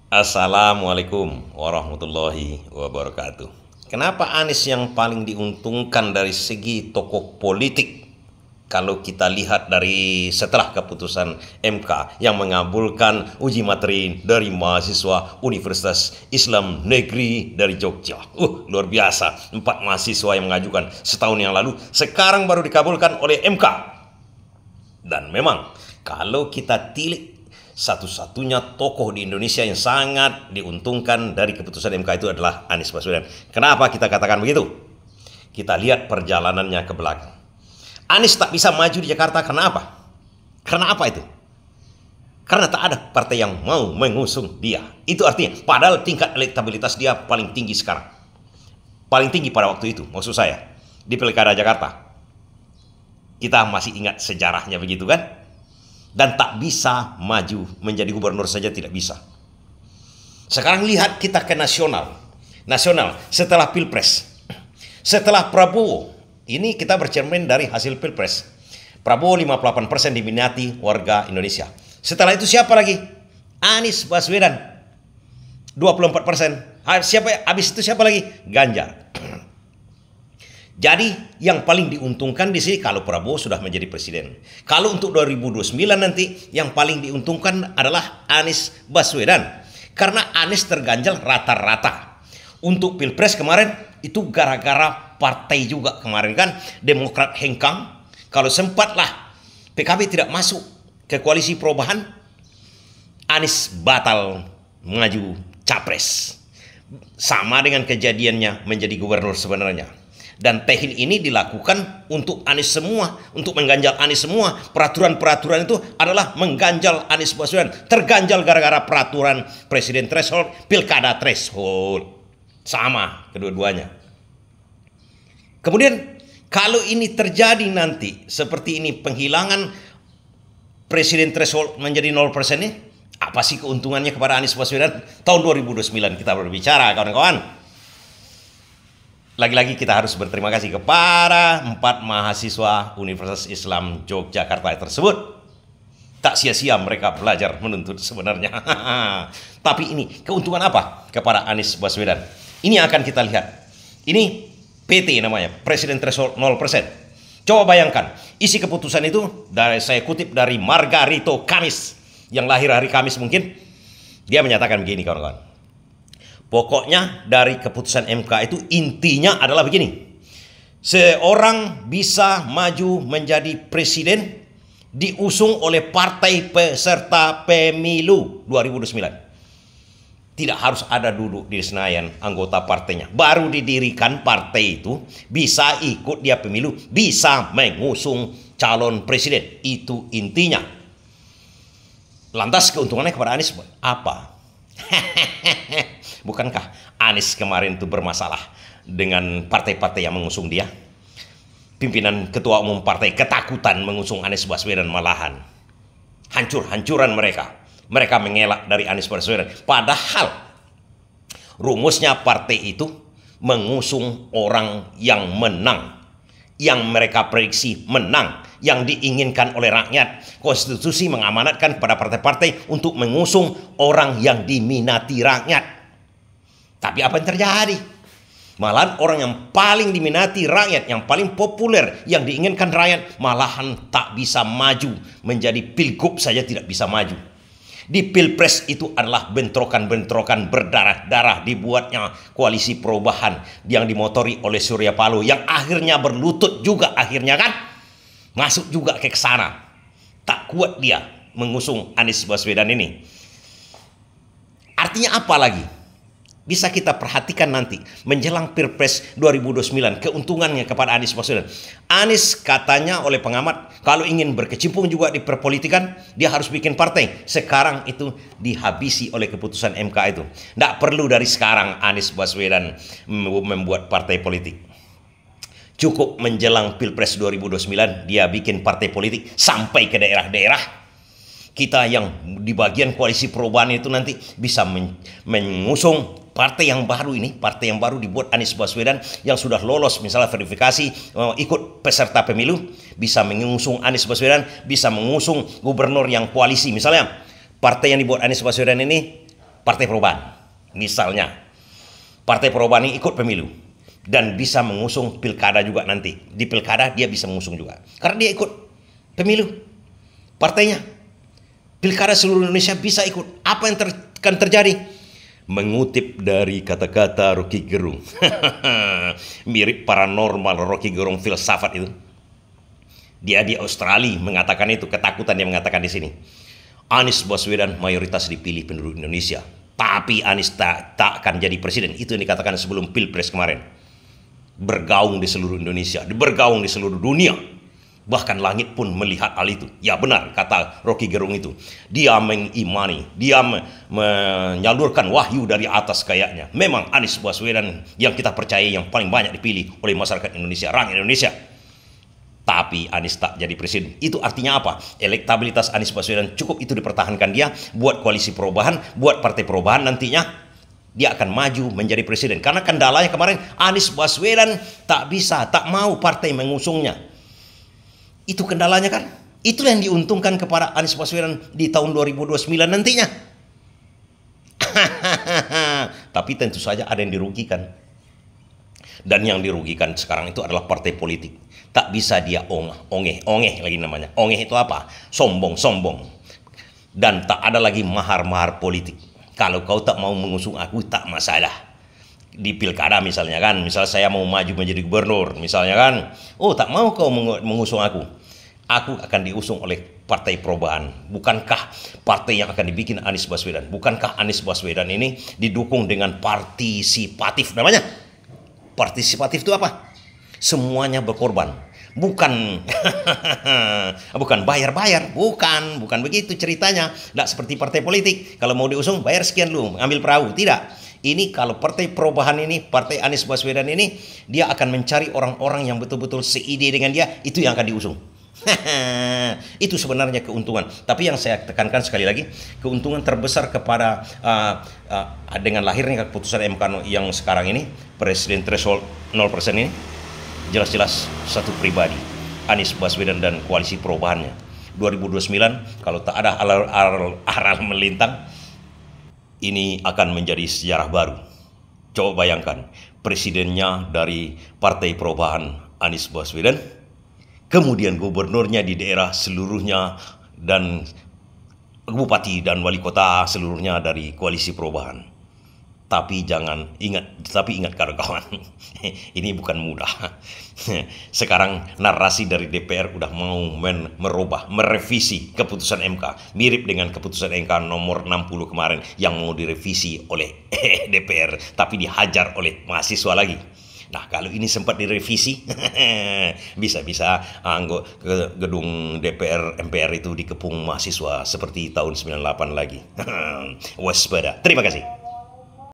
Assalamualaikum warahmatullahi wabarakatuh. Kenapa Anies yang paling diuntungkan dari segi tokoh politik? Kalau kita lihat dari setelah keputusan MK yang mengabulkan uji materi dari mahasiswa Universitas Islam Negeri dari Jogja. Luar biasa. 4 mahasiswa yang mengajukan setahun yang lalu, sekarang baru dikabulkan oleh MK. Dan memang kalau kita tilik, satu-satunya tokoh di Indonesia yang sangat diuntungkan dari keputusan MK itu adalah Anies Baswedan. Kenapa kita katakan begitu? Kita lihat perjalanannya ke belakang. Anies tak bisa maju di Jakarta karena apa? Karena apa itu? Karena tak ada partai yang mau mengusung dia. Itu artinya, padahal tingkat elektabilitas dia paling tinggi sekarang. Paling tinggi pada waktu itu, maksud saya, di Pilkada Jakarta. Kita masih ingat sejarahnya begitu kan? Dan tak bisa maju menjadi gubernur saja, tidak bisa. Sekarang lihat kita ke nasional. Nasional setelah Pilpres. Setelah Prabowo, ini kita bercermin dari hasil Pilpres. Prabowo 58% diminati warga Indonesia. Setelah itu siapa lagi? Anies Baswedan 24%. Habis itu siapa lagi? Ganjar. Jadi yang paling diuntungkan di sini kalau Prabowo sudah menjadi presiden. Kalau untuk 2029 nanti yang paling diuntungkan adalah Anies Baswedan. Karena Anies terganjal rata-rata. Untuk Pilpres kemarin itu gara-gara partai juga kemarin kan. Demokrat hengkang. Kalau sempatlah PKB tidak masuk ke koalisi perubahan, Anies batal maju capres. Sama dengan kejadiannya menjadi gubernur sebenarnya. Dan teknik ini dilakukan untuk Anies semua, untuk mengganjal Anies semua. Peraturan-peraturan itu adalah mengganjal Anies Baswedan. Terganjal gara-gara peraturan presiden threshold, pilkada threshold. Sama kedua-duanya. Kemudian kalau ini terjadi nanti seperti ini, penghilangan presiden threshold menjadi 0% ini, apa sih keuntungannya kepada Anies Baswedan? Tahun 2029 kita berbicara, kawan-kawan. Lagi-lagi kita harus berterima kasih kepada 4 mahasiswa Universitas Islam Yogyakarta tersebut. Tak sia-sia mereka belajar menuntut sebenarnya. Tapi ini keuntungan apa kepada Anies Baswedan? Ini akan kita lihat. Ini PT namanya, Presiden Threshold 0%. Coba bayangkan, isi keputusan itu saya kutip dari Margarito Kamis, yang lahir hari Kamis mungkin. Dia menyatakan begini, kawan-kawan. Pokoknya dari keputusan MK itu intinya adalah begini. Seorang bisa maju menjadi presiden diusung oleh partai peserta pemilu 2029. Tidak harus ada duduk di Senayan anggota partainya. Baru didirikan partai itu bisa ikut dia pemilu, bisa mengusung calon presiden. Itu intinya. Lantas keuntungannya kepada Anies apa? Bukankah Anies kemarin itu bermasalah dengan partai-partai yang mengusung dia? Pimpinan ketua umum partai ketakutan mengusung Anies Baswedan, malahan hancur-hancuran mereka. Mereka mengelak dari Anies Baswedan. Padahal rumusnya partai itu mengusung orang yang menang, yang mereka prediksi menang, yang diinginkan oleh rakyat. Konstitusi mengamanatkan kepada partai-partai untuk mengusung orang yang diminati rakyat. Tapi apa yang terjadi? Malahan orang yang paling diminati rakyat, yang paling populer, yang diinginkan rakyat, malahan tak bisa maju. Menjadi pilgub saja tidak bisa maju. Di Pilpres itu adalah bentrokan-bentrokan berdarah-darah, dibuatnya koalisi perubahan yang dimotori oleh Surya Paloh, yang akhirnya berlutut juga akhirnya kan. Masuk juga ke sana. Tak kuat dia mengusung Anies Baswedan ini. Artinya apa lagi? Bisa kita perhatikan nanti menjelang Pilpres 2029 keuntungannya kepada Anies Baswedan. Anies katanya oleh pengamat kalau ingin berkecimpung juga di perpolitikan dia harus bikin partai. Sekarang itu dihabisi oleh keputusan MK itu. Tidak perlu dari sekarang Anies Baswedan membuat partai politik. Cukup menjelang Pilpres 2029 dia bikin partai politik sampai ke daerah-daerah. Kita yang di bagian koalisi perubahan itu nanti bisa mengusung partai yang baru ini, partai yang baru dibuat Anies Baswedan yang sudah lolos misalnya verifikasi ikut peserta pemilu, bisa mengusung Anies Baswedan, bisa mengusung gubernur yang koalisi misalnya. Partai yang dibuat Anies Baswedan ini Partai Perubahan. Misalnya, Partai Perubahan ini ikut pemilu dan bisa mengusung pilkada juga nanti. Di pilkada dia bisa mengusung juga. Karena dia ikut pemilu. Partainya. Pilkada seluruh Indonesia bisa ikut. Apa yang akan terjadi? Mengutip dari kata-kata Rocky Gerung. Mirip paranormal Rocky Gerung filsafat itu. Dia di Australia mengatakan itu, ketakutan dia mengatakan di sini. Anies Baswedan mayoritas dipilih penduduk Indonesia. Tapi Anies tak akan jadi presiden. Itu yang dikatakan sebelum Pilpres kemarin. Bergaung di seluruh Indonesia, bergaung di seluruh dunia. Bahkan langit pun melihat hal itu. Ya benar kata Rocky Gerung itu. Dia mengimani, dia menyalurkan wahyu dari atas kayaknya. Memang Anies Baswedan yang kita percaya yang paling banyak dipilih oleh masyarakat Indonesia, rakyat Indonesia. Tapi Anies tak jadi presiden. Itu artinya apa? Elektabilitas Anies Baswedan cukup itu dipertahankan dia buat koalisi perubahan, buat partai perubahan nantinya dia akan maju menjadi presiden. Karena kendalanya kemarin Anies Baswedan tak bisa, tak mau partai mengusungnya. Itu kendalanya kan? Itulah yang diuntungkan kepada Anies Baswedan di tahun 2029 nantinya. Tapi tentu saja ada yang dirugikan. Dan yang dirugikan sekarang itu adalah partai politik. Tak bisa dia ongeh lagi namanya. Ongeh itu apa? Sombong. Dan tak ada lagi mahar-mahar politik. Kalau kau tak mau mengusung aku, tak masalah. Di pilkada misalnya kan, misalnya saya mau maju menjadi gubernur, misalnya kan, oh tak mau kau mengusung aku akan diusung oleh Partai Perubahan. Bukankah partai yang akan dibikin Anies Baswedan? Bukankah Anies Baswedan ini didukung dengan partisipatif namanya? Partisipatif itu apa? Semuanya berkorban. Bukan bukan bayar-bayar, bukan begitu ceritanya. Tidak seperti partai politik. Kalau mau diusung bayar sekian dulu, ambil perahu. Tidak. Ini kalau Partai Perubahan ini, Partai Anies Baswedan ini, dia akan mencari orang-orang yang betul-betul seide dengan dia, itu yang akan diusung. Itu sebenarnya keuntungan. Tapi yang saya tekankan sekali lagi, keuntungan terbesar kepada dengan lahirnya keputusan MK yang sekarang ini, presiden threshold 0% ini, jelas-jelas satu pribadi, Anies Baswedan dan koalisi perubahannya. 2029 kalau tak ada aral melintang, ini akan menjadi sejarah baru. Coba bayangkan, presidennya dari Partai Perubahan Anies Baswedan, kemudian gubernurnya di daerah seluruhnya dan bupati dan wali kota seluruhnya dari koalisi perubahan. Tapi ingat kawan-kawan, ini bukan mudah. Sekarang narasi dari DPR udah mau merevisi keputusan MK. Mirip dengan keputusan MK nomor 60 kemarin yang mau direvisi oleh DPR, tapi dihajar oleh mahasiswa lagi. Nah, kalau ini sempat direvisi, bisa-bisa gedung DPR MPR itu dikepung mahasiswa seperti tahun 98 lagi. Waspada. Terima kasih.